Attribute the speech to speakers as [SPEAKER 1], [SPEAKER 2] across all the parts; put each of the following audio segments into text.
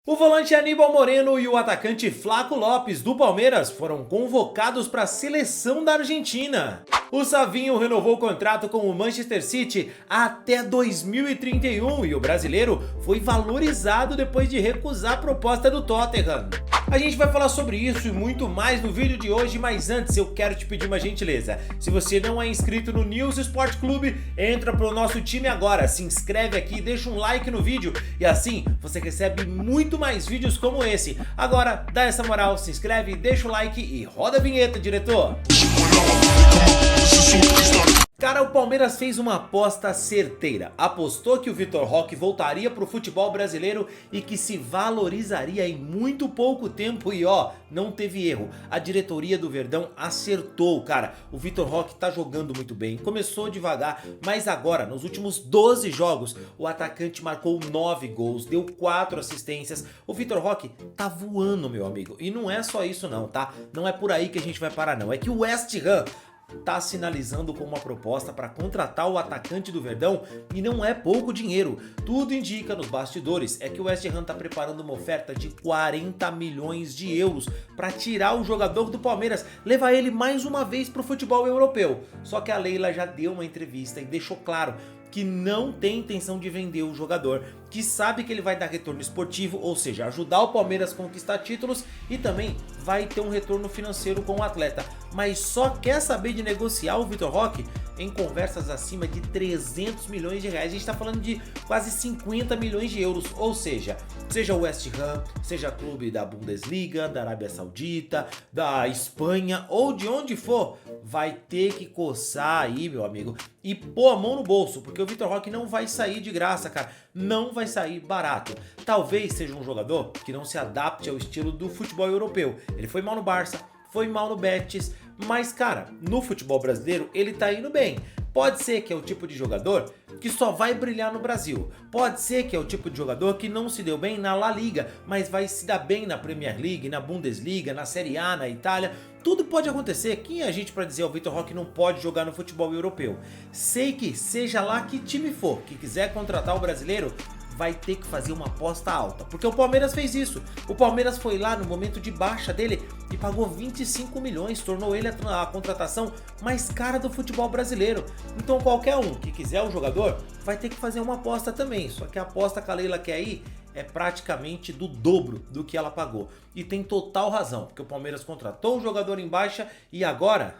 [SPEAKER 1] O volante Aníbal Moreno e o atacante Flaco Lopes do Palmeiras foram convocados para a seleção da Argentina. O Savinho renovou o contrato com o Manchester City até 2031 e o brasileiro foi valorizado depois de recusar a proposta do Tottenham. A gente vai falar sobre isso e muito mais no vídeo de hoje, mas antes eu quero te pedir uma gentileza. Se você não é inscrito no News Sport Clube, entra pro nosso time agora, se inscreve aqui, deixa um like no vídeo e assim você recebe muito mais vídeos como esse. Agora dá essa moral, se inscreve, deixa o like e roda a vinheta, diretor! Cara, o Palmeiras fez uma aposta certeira, apostou que o Vitor Roque voltaria pro futebol brasileiro e que se valorizaria em muito pouco tempo e ó, não teve erro, a diretoria do Verdão acertou, cara, o Vitor Roque tá jogando muito bem, começou devagar, mas agora, nos últimos 12 jogos, o atacante marcou 9 gols, deu 4 assistências, o Vitor Roque tá voando, meu amigo, e não é só isso não, tá? Não é por aí que a gente vai parar não, é que o West Ham tá sinalizando com uma proposta para contratar o atacante do Verdão e não é pouco dinheiro. Tudo indica nos bastidores é que o West Ham tá preparando uma oferta de 40 milhões de euros para tirar o jogador do Palmeiras, levar ele mais uma vez pro futebol europeu. Só que a Leila já deu uma entrevista e deixou claro que não tem intenção de vender o jogador, que sabe que ele vai dar retorno esportivo, ou seja, ajudar o Palmeiras a conquistar títulos e também vai ter um retorno financeiro com o atleta, mas só quer saber de negociar o Vitor Roque em conversas acima de 300 milhões de reais, a gente está falando de quase 50 milhões de euros, ou seja o West Ham, seja clube da Bundesliga, da Arábia Saudita, da Espanha ou de onde for, vai ter que coçar aí, meu amigo, e pôr a mão no bolso, porque o Vitor Roque não vai sair de graça, cara, não vai sair barato. Talvez seja um jogador que não se adapte ao estilo do futebol europeu, ele foi mal no Barça, foi mal no Betis, mas cara, no futebol brasileiro ele tá indo bem. Pode ser que é o tipo de jogador que só vai brilhar no Brasil. Pode ser que é o tipo de jogador que não se deu bem na La Liga, mas vai se dar bem na Premier League, na Bundesliga, na Série A, na Itália. Tudo pode acontecer. Quem é a gente para dizer o Vitor Roque não pode jogar no futebol europeu? Sei que seja lá que time for, que quiser contratar o brasileiro, vai ter que fazer uma aposta alta, porque o Palmeiras fez isso. O Palmeiras foi lá no momento de baixa dele e pagou 25 milhões, tornou ele a contratação mais cara do futebol brasileiro. Então qualquer um que quiser o jogador vai ter que fazer uma aposta também, só que a aposta que a Leila quer ir é praticamente do dobro do que ela pagou. E tem total razão, porque o Palmeiras contratou o jogador em baixa e agora,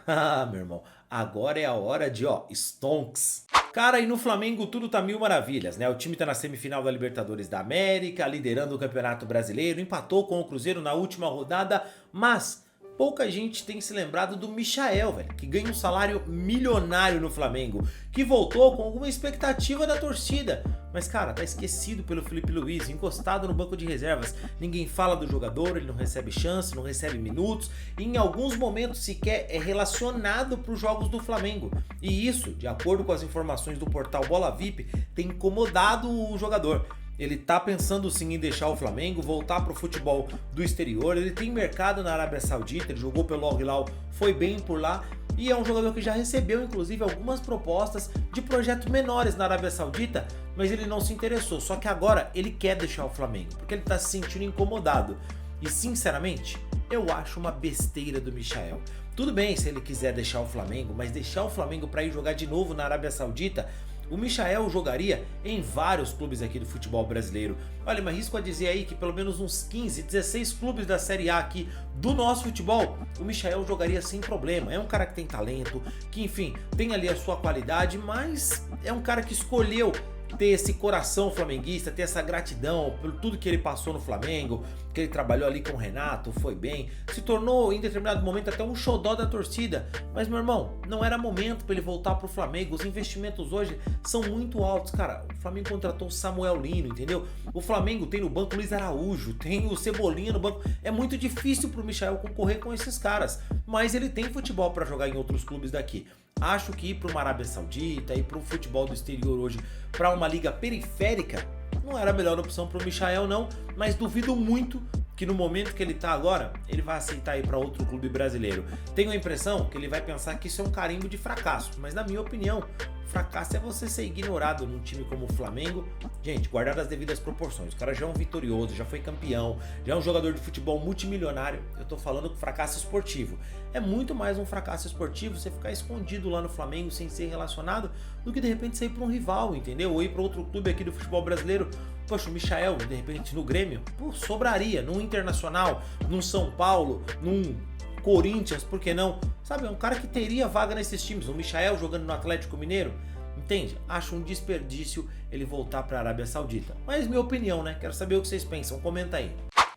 [SPEAKER 1] meu irmão, agora é a hora de, stonks. Cara, e no Flamengo tudo tá mil maravilhas, né? O time tá na semifinal da Libertadores da América, liderando o Campeonato Brasileiro, empatou com o Cruzeiro na última rodada, mas pouca gente tem se lembrado do Michael, velho, que ganha um salário milionário no Flamengo, que voltou com alguma expectativa da torcida, mas cara, tá esquecido pelo Felipe Luiz, encostado no banco de reservas, ninguém fala do jogador, ele não recebe chance, não recebe minutos, e em alguns momentos sequer é relacionado para os jogos do Flamengo, e isso, de acordo com as informações do portal Bola VIP, tem incomodado o jogador. Ele tá pensando sim em deixar o Flamengo, voltar pro futebol do exterior, ele tem mercado na Arábia Saudita, ele jogou pelo Al Hilal, foi bem por lá e é um jogador que já recebeu inclusive algumas propostas de projetos menores na Arábia Saudita, mas ele não se interessou, só que agora ele quer deixar o Flamengo, porque ele tá se sentindo incomodado e sinceramente eu acho uma besteira do Michael. Tudo bem se ele quiser deixar o Flamengo, mas deixar o Flamengo para ir jogar de novo na Arábia Saudita, o Michael jogaria em vários clubes aqui do futebol brasileiro. Olha, mas arrisco a dizer aí que pelo menos uns 15, 16 clubes da Série A aqui do nosso futebol, o Michael jogaria sem problema. É um cara que tem talento, que enfim, tem ali a sua qualidade, mas é um cara que escolheu ter esse coração flamenguista, ter essa gratidão por tudo que ele passou no Flamengo, que ele trabalhou ali com o Renato, foi bem, se tornou em determinado momento até um xodó da torcida, mas meu irmão, não era momento para ele voltar pro Flamengo, os investimentos hoje são muito altos, cara, o Flamengo contratou o Samuel Lino, entendeu? O Flamengo tem no banco o Luiz Araújo, tem o Cebolinha no banco, é muito difícil pro Michael concorrer com esses caras, mas ele tem futebol para jogar em outros clubes daqui. Acho que ir para uma Arábia Saudita, ir para o futebol do exterior hoje, para uma liga periférica, não era a melhor opção para o Michael não, mas duvido muito que no momento que ele tá agora, ele vai aceitar ir para outro clube brasileiro. Tenho a impressão que ele vai pensar que isso é um carimbo de fracasso, mas na minha opinião, fracasso é você ser ignorado num time como o Flamengo. Gente, guardar as devidas proporções. O cara já é um vitorioso, já foi campeão, já é um jogador de futebol multimilionário. Eu tô falando que fracasso esportivo. É muito mais um fracasso esportivo você ficar escondido lá no Flamengo sem ser relacionado do que de repente sair para um rival, entendeu? Ou ir para outro clube aqui do futebol brasileiro. Poxa, o Michael, de repente no Grêmio, pô, sobraria. Num Internacional, num São Paulo, num Corinthians, por que não? Sabe, é um cara que teria vaga nesses times. O Michael jogando no Atlético Mineiro, entende? Acho um desperdício ele voltar para a Arábia Saudita. Mas minha opinião, né? Quero saber o que vocês pensam, comenta aí.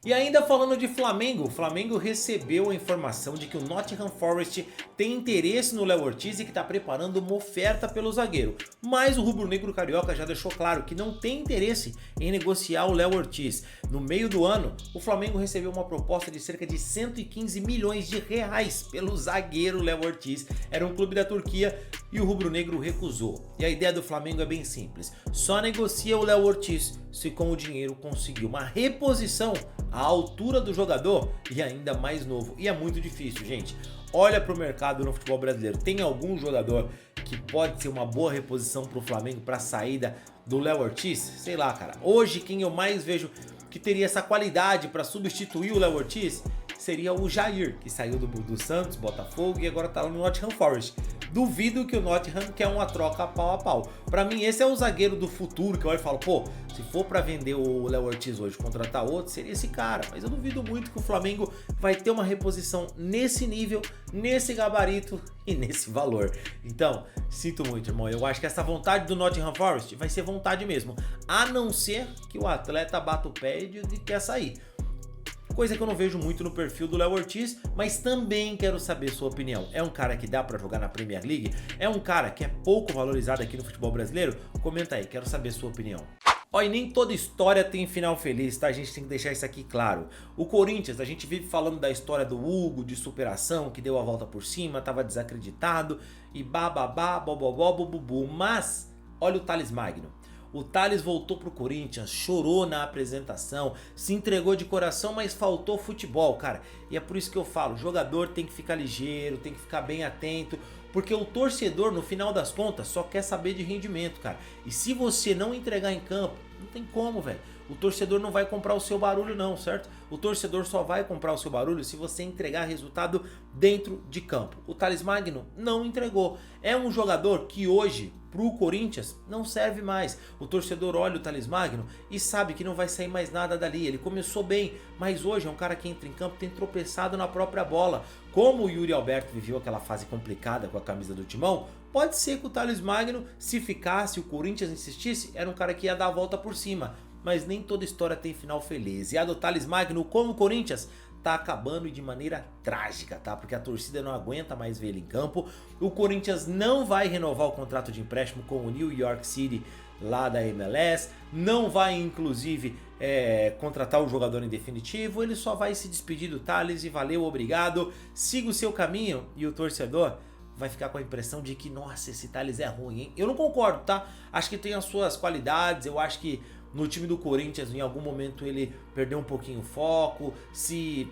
[SPEAKER 1] E ainda falando de Flamengo, o Flamengo recebeu a informação de que o Nottingham Forest tem interesse no Léo Ortiz e que está preparando uma oferta pelo zagueiro. Mas o rubro-negro carioca já deixou claro que não tem interesse em negociar o Léo Ortiz. No meio do ano, o Flamengo recebeu uma proposta de cerca de 115 milhões de reais pelo zagueiro Léo Ortiz. Era um clube da Turquia e o rubro-negro recusou. E a ideia do Flamengo é bem simples. Só negocia o Léo Ortiz se com o dinheiro conseguir uma reposição à altura do jogador e ainda mais novo. E é muito difícil, gente. Olha para o mercado no futebol brasileiro. Tem algum jogador que pode ser uma boa reposição para o Flamengo para a saída do Léo Ortiz? Sei lá, cara. Hoje quem eu mais vejo que teria essa qualidade para substituir o Léo Ortiz seria o Jair, que saiu do Santos, Botafogo e agora tá lá no Nottingham Forest. Duvido que o Nottingham quer uma troca pau a pau. Pra mim esse é o zagueiro do futuro que eu olho e falo, pô, se for pra vender o Léo Ortiz hoje, contratar outro, seria esse cara. Mas eu duvido muito que o Flamengo vai ter uma reposição nesse nível, nesse gabarito e nesse valor. Então, sinto muito, irmão. Eu acho que essa vontade do Nottingham Forest vai ser vontade mesmo. A não ser que o atleta bata o pé e diga que quer sair. Coisa que eu não vejo muito no perfil do Léo Ortiz, mas também quero saber sua opinião. É um cara que dá pra jogar na Premier League? É um cara que é pouco valorizado aqui no futebol brasileiro? Comenta aí, quero saber sua opinião. Ó, e nem toda história tem final feliz, tá? A gente tem que deixar isso aqui claro. O Corinthians, a gente vive falando da história do Hugo, de superação, que deu a volta por cima, tava desacreditado e bababá, bobobó, bububu. Mas, olha o Thales Magno. O Thales voltou pro Corinthians, chorou na apresentação, se entregou de coração, mas faltou futebol, cara. E é por isso que eu falo, o jogador tem que ficar ligeiro, tem que ficar bem atento, porque o torcedor, no final das contas, só quer saber de rendimento, cara. E se você não entregar em campo, não tem como, velho. O torcedor não vai comprar o seu barulho não, certo? O torcedor só vai comprar o seu barulho se você entregar resultado dentro de campo. O Thales Magno não entregou. É um jogador que hoje, pro Corinthians, não serve mais. O torcedor olha o Thales Magno e sabe que não vai sair mais nada dali. Ele começou bem, mas hoje é um cara que entra em campo, tem tropeçado na própria bola. Como o Yuri Alberto viveu aquela fase complicada com a camisa do Timão, pode ser que o Thales Magno, se ficasse, o Corinthians insistisse, era um cara que ia dar a volta por cima. Mas nem toda história tem final feliz. E a do Thales Magno, como o Corinthians, tá acabando de maneira trágica, tá? Porque a torcida não aguenta mais ver ele em campo. O Corinthians não vai renovar o contrato de empréstimo com o New York City lá da MLS. Não vai, inclusive, contratar o jogador em definitivo. Ele só vai se despedir do Thales e valeu, obrigado. Siga o seu caminho e o torcedor vai ficar com a impressão de que, nossa, esse Thales é ruim, hein? Eu não concordo, tá? Acho que tem as suas qualidades, eu acho que no time do Corinthians, em algum momento, ele perdeu um pouquinho o foco, se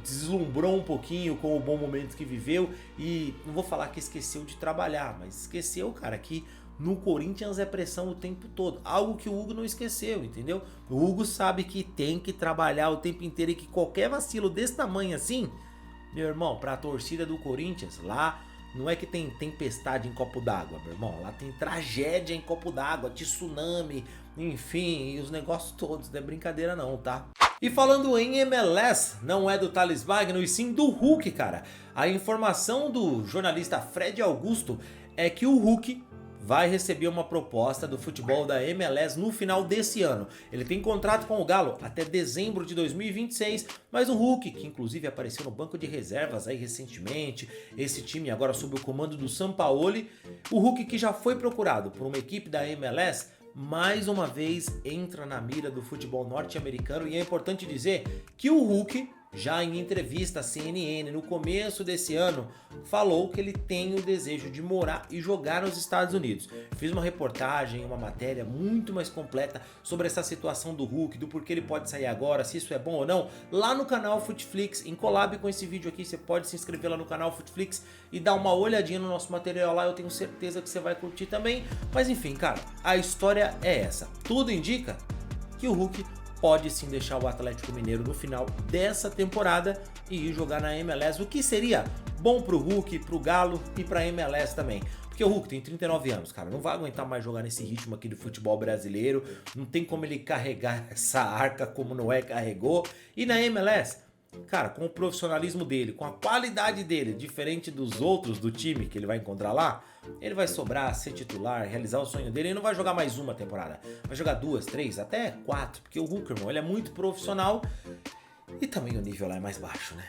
[SPEAKER 1] deslumbrou um pouquinho com o bom momento que viveu e não vou falar que esqueceu de trabalhar, mas esqueceu, cara, que no Corinthians é pressão o tempo todo, algo que o Hugo não esqueceu, entendeu? O Hugo sabe que tem que trabalhar o tempo inteiro e que qualquer vacilo desse tamanho assim, meu irmão, pra torcida do Corinthians, lá não é que tem tempestade em copo d'água, meu irmão. Lá tem tragédia em copo d'água, tsunami, enfim, e os negócios todos. Não é brincadeira não, tá? E falando em MLS, não é do Thales Magno e sim do Hulk, cara. A informação do jornalista Fred Augusto é que o Hulk vai receber uma proposta do futebol da MLS no final desse ano. Ele tem contrato com o Galo até dezembro de 2026, mas o Hulk, que inclusive apareceu no banco de reservas aí recentemente, esse time agora sob o comando do Sampaoli, o Hulk que já foi procurado por uma equipe da MLS, mais uma vez entra na mira do futebol norte-americano e é importante dizer que o Hulk já em entrevista à CNN no começo desse ano, falou que ele tem o desejo de morar e jogar nos Estados Unidos. Fiz uma reportagem, uma matéria muito mais completa sobre essa situação do Hulk, do porquê ele pode sair agora, se isso é bom ou não, lá no canal Futeflix. Em collab com esse vídeo aqui, você pode se inscrever lá no canal Futeflix e dar uma olhadinha no nosso material lá, eu tenho certeza que você vai curtir também. Mas enfim, cara, a história é essa. Tudo indica que o Hulk pode sim deixar o Atlético Mineiro no final dessa temporada e ir jogar na MLS, o que seria bom pro Hulk, pro Galo e pra MLS também. Porque o Hulk tem 39 anos, cara, não vai aguentar mais jogar nesse ritmo aqui do futebol brasileiro, não tem como ele carregar essa arca como Noé carregou. E na MLS, cara, com o profissionalismo dele, com a qualidade dele, diferente dos outros do time que ele vai encontrar lá, ele vai sobrar, ser titular, realizar o sonho dele. Ele não vai jogar mais uma temporada, vai jogar 2, 3, até 4, porque o Hulk, irmão, ele é muito profissional e também o nível lá é mais baixo, né?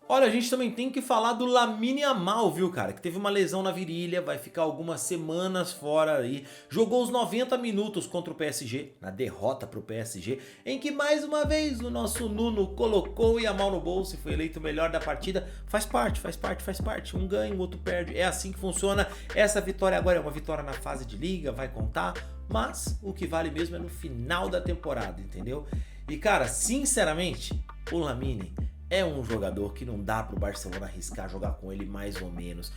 [SPEAKER 1] Olha, a gente também tem que falar do Lamine Yamal, viu, cara? Que teve uma lesão na virilha, vai ficar algumas semanas fora aí. Jogou os 90 minutos contra o PSG, na derrota pro PSG, em que mais uma vez o nosso Nuno colocou o Yamal no bolso e foi eleito o melhor da partida. Faz parte. Um ganha, o outro perde. É assim que funciona. Essa vitória agora é uma vitória na fase de liga, vai contar. Mas o que vale mesmo é no final da temporada, entendeu? E, cara, sinceramente, o Lamine é um jogador que não dá pro Barcelona arriscar jogar com ele mais ou menos.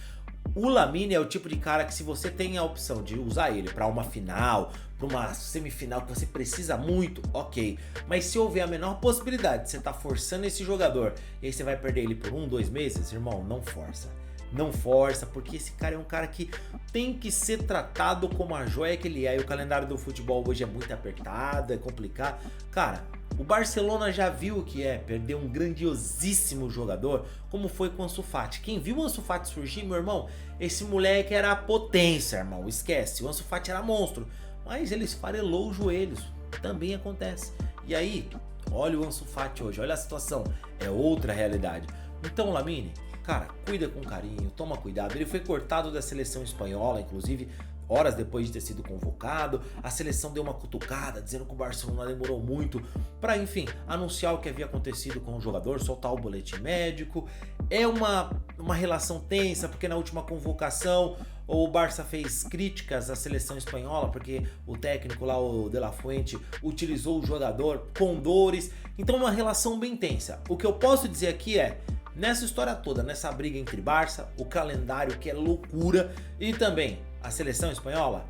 [SPEAKER 1] O Lamine é o tipo de cara que, se você tem a opção de usar ele para uma final, para uma semifinal que você precisa muito, ok. Mas se houver a menor possibilidade de você estar forçando esse jogador e aí você vai perder ele por 1, 2 meses, irmão, não força. Não força, porque esse cara é um cara que tem que ser tratado como a joia que ele é. E o calendário do futebol hoje é muito apertado, é complicado. Cara, o Barcelona já viu o que é perder um grandiosíssimo jogador, como foi com o Ansu Fati. Quem viu o Ansu Fati surgir, meu irmão, esse moleque era a potência, irmão, esquece. O Ansu Fati era monstro, mas ele esfarelou os joelhos, também acontece. E aí, olha o Ansu Fati hoje, olha a situação, é outra realidade. Então, Lamine, cara, cuida com carinho, toma cuidado. Ele foi cortado da seleção espanhola, inclusive, horas depois de ter sido convocado. A seleção deu uma cutucada, dizendo que o Barcelona demorou muito para, enfim, anunciar o que havia acontecido com o jogador, soltar o boletim médico. É uma relação tensa, porque na última convocação o Barça fez críticas à seleção espanhola, porque o técnico lá, o De La Fuente, utilizou o jogador com dores. Então, uma relação bem tensa. O que eu posso dizer aqui é, nessa história toda, nessa briga entre Barça, o calendário que é loucura e também a seleção espanhola,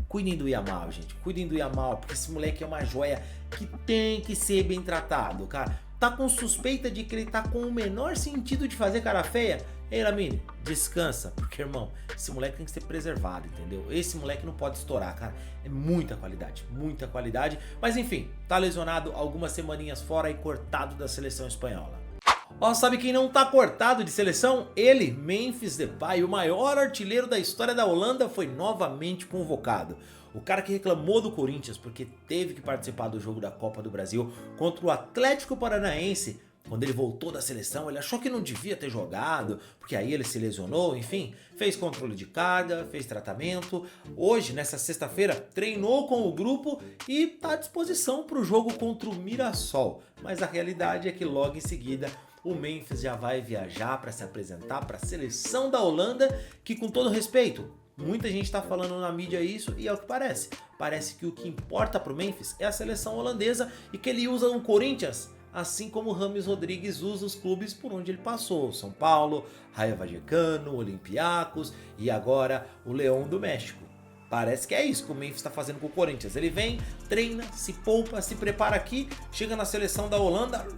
[SPEAKER 1] cuidem do Yamal, gente. Cuidem do Yamal, porque esse moleque é uma joia que tem que ser bem tratado, cara. Tá com suspeita de que ele tá com o menor sentido de fazer cara feia? Ei, Lamine, descansa, porque, irmão, esse moleque tem que ser preservado, entendeu? Esse moleque não pode estourar, cara. É muita qualidade, muita qualidade. Mas enfim, tá lesionado algumas semaninhas fora e cortado da seleção espanhola. Ó, sabe quem não tá cortado de seleção? Ele, Memphis Depay, o maior artilheiro da história da Holanda, foi novamente convocado. O cara que reclamou do Corinthians porque teve que participar do jogo da Copa do Brasil contra o Atlético Paranaense. Quando ele voltou da seleção, ele achou que não devia ter jogado, porque aí ele se lesionou, enfim, fez controle de carga, fez tratamento. Hoje, nessa sexta-feira, treinou com o grupo e está à disposição para o jogo contra o Mirassol. Mas a realidade é que logo em seguida o Memphis já vai viajar para se apresentar para a seleção da Holanda, que, com todo respeito, muita gente está falando na mídia isso e é o que parece. Parece que o que importa para o Memphis é a seleção holandesa e que ele usa um Corinthians, assim como o Rames Rodrigues usa os clubes por onde ele passou. São Paulo, Rayo Vallecano, Olympiacos e agora o Leão do México. Parece que é isso que o Memphis está fazendo com o Corinthians. Ele vem, treina, se poupa, se prepara aqui, chega na seleção da Holanda,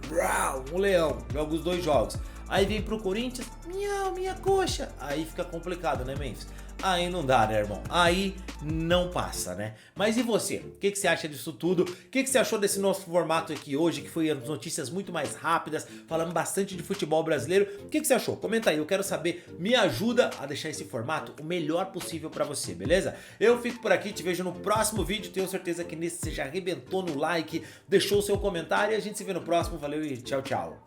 [SPEAKER 1] o Leão, joga os 2 jogos. Aí vem pro Corinthians, minha coxa. Aí fica complicado, né, Memphis? Aí não dá, né, irmão? Aí não passa, né? Mas e você? O que você acha disso tudo? O que você achou desse nosso formato aqui hoje, que foi as notícias muito mais rápidas, falando bastante de futebol brasileiro? O que você achou? Comenta aí, eu quero saber. Me ajuda a deixar esse formato o melhor possível pra você, beleza? Eu fico por aqui, te vejo no próximo vídeo. Tenho certeza que nesse você já arrebentou no like, deixou o seu comentário e a gente se vê no próximo. Valeu e tchau, tchau.